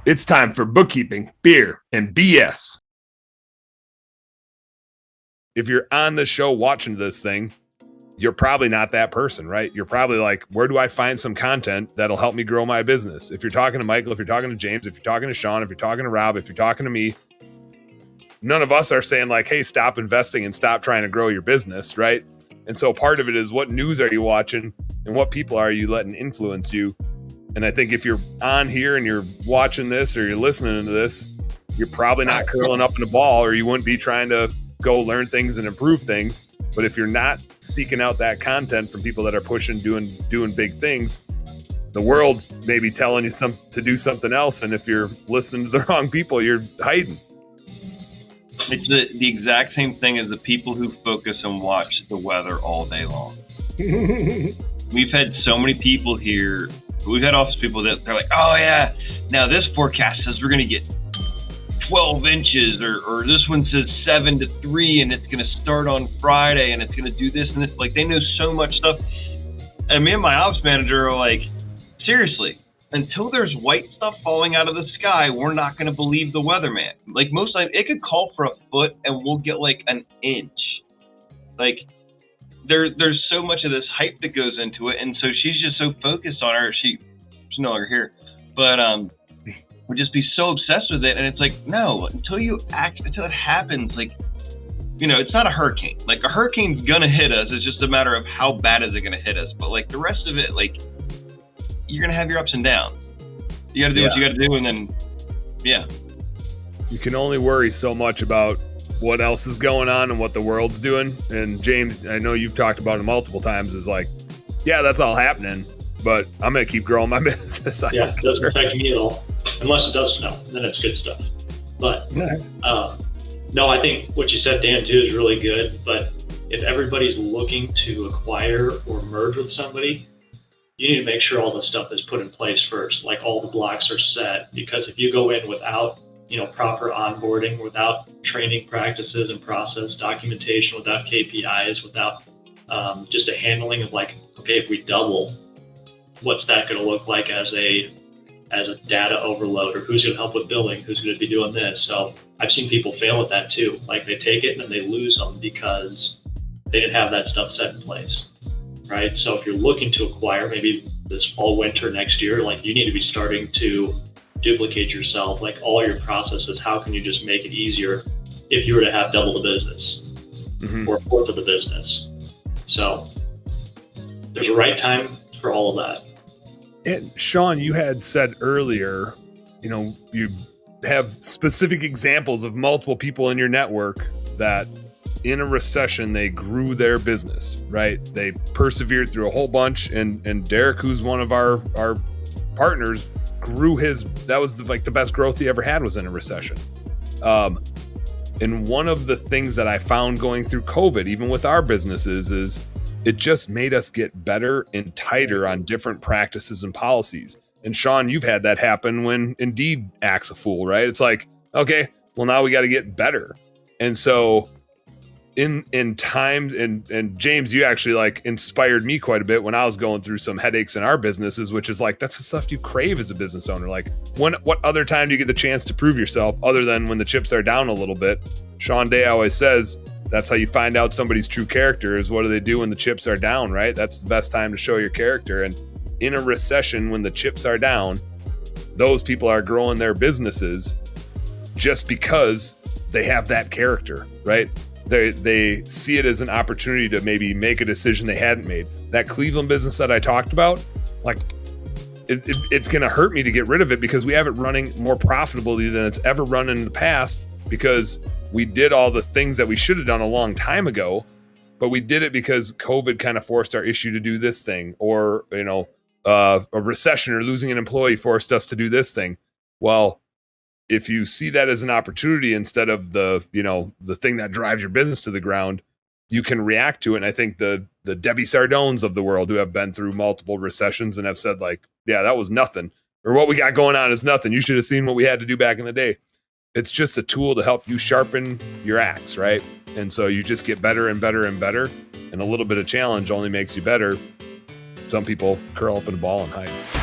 It's time for bookkeeping, beer, and BS. If you're on the show watching this thing, you're probably not that person, right? You're probably like, where do I find some content that'll help me grow my business? If you're talking to Michael, if you're talking to James, if you're talking to Sean, if you're talking to Rob, if you're talking to me, none of us are saying like, hey, stop investing and stop trying to grow your business, right? And so part of it is, what news are you watching and what people are you letting influence you? And I think if you're on here and you're watching this or you're listening to this, you're probably not curling up in a ball, or you wouldn't be trying to go learn things and improve things. But if you're not seeking out that content from people that are pushing, doing big things, the world's maybe telling you to do something else. And if you're listening to the wrong people, you're hiding. It's the exact same thing as the people who focus and watch the weather all day long. We've had so many people here. We've had office people that they're like, oh yeah, now this forecast says we're going to get 12 inches or this one says 7 to 3 and it's going to start on Friday and it's going to do this and this. Like, they know so much stuff. And me and my ops manager are like, seriously, until there's white stuff falling out of the sky, we're not going to believe the weatherman. Like, most times it could call for a foot and we'll get like an inch. Like, there's so much of this hype that goes into it. And so she's just so focused on her. She's no longer here, but would just be so obsessed with it. And it's like, no, until it happens, like, you know, it's not a hurricane. Like, a hurricane's gonna hit us. It's just a matter of how bad is it gonna hit us. But like the rest of it, like, you're gonna have your ups and downs. You gotta do what you gotta do, and then you can only worry so much about what else is going on and what the world's doing. And James, I know you've talked about it multiple times, is like, yeah, that's all happening, but I'm gonna keep growing my business. Yeah, it doesn't affect me at all, unless it does snow, then it's good stuff. But no, I think what you said, Dan, too, is really good. But if everybody's looking to acquire or merge with somebody, you need to make sure all the stuff is put in place first, like all the blocks are set. Because if you go in without, you know, proper onboarding, without training practices and process documentation, without KPIs, without just a handling of like, okay, if we double, what's that going to look like as a data overload, or who's going to help with billing, who's going to be doing this. So I've seen people fail at that too. Like, they take it and then they lose them because they didn't have that stuff set in place, right? So if you're looking to acquire maybe this fall, winter, next year, like, you need to be starting to duplicate yourself, like all your processes. How can you just make it easier if you were to have double the business or a fourth of the business? So there's a right time for all of that. And Sean, you had said earlier, you know, you have specific examples of multiple people in your network that in a recession, they grew their business, right? They persevered through a whole bunch. And Derek, who's one of our partners, grew that was like the best growth he ever had was in a recession. And one of the things that I found going through COVID, even with our businesses, is it just made us get better and tighter on different practices and policies. And Sean, you've had that happen when Indeed acts a fool, right? It's like, okay, well, now we got to get better. And so in times, and James, you actually like inspired me quite a bit when I was going through some headaches in our businesses, which is like, that's the stuff you crave as a business owner. Like, what other time do you get the chance to prove yourself other than when the chips are down a little bit? Sean Day always says, that's how you find out somebody's true character, is what do they do when the chips are down, right? That's the best time to show your character. And in a recession, when the chips are down, those people are growing their businesses just because they have that character, right? They see it as an opportunity to maybe make a decision they hadn't made. That Cleveland business that I talked about, like, it's going to hurt me to get rid of it because we have it running more profitably than it's ever run in the past, because we did all the things that we should have done a long time ago, but we did it because COVID kind of forced our issue to do this thing, or, you know, a recession or losing an employee forced us to do this thing. Well, if you see that as an opportunity instead of the thing that drives your business to the ground, you can react to it. And I think the Debbie Sardones of the world, who have been through multiple recessions and have said like, yeah, that was nothing, or what we got going on is nothing. You should have seen what we had to do back in the day. It's just a tool to help you sharpen your axe, right? And so you just get better and better and better. And a little bit of challenge only makes you better. Some people curl up in a ball and hide.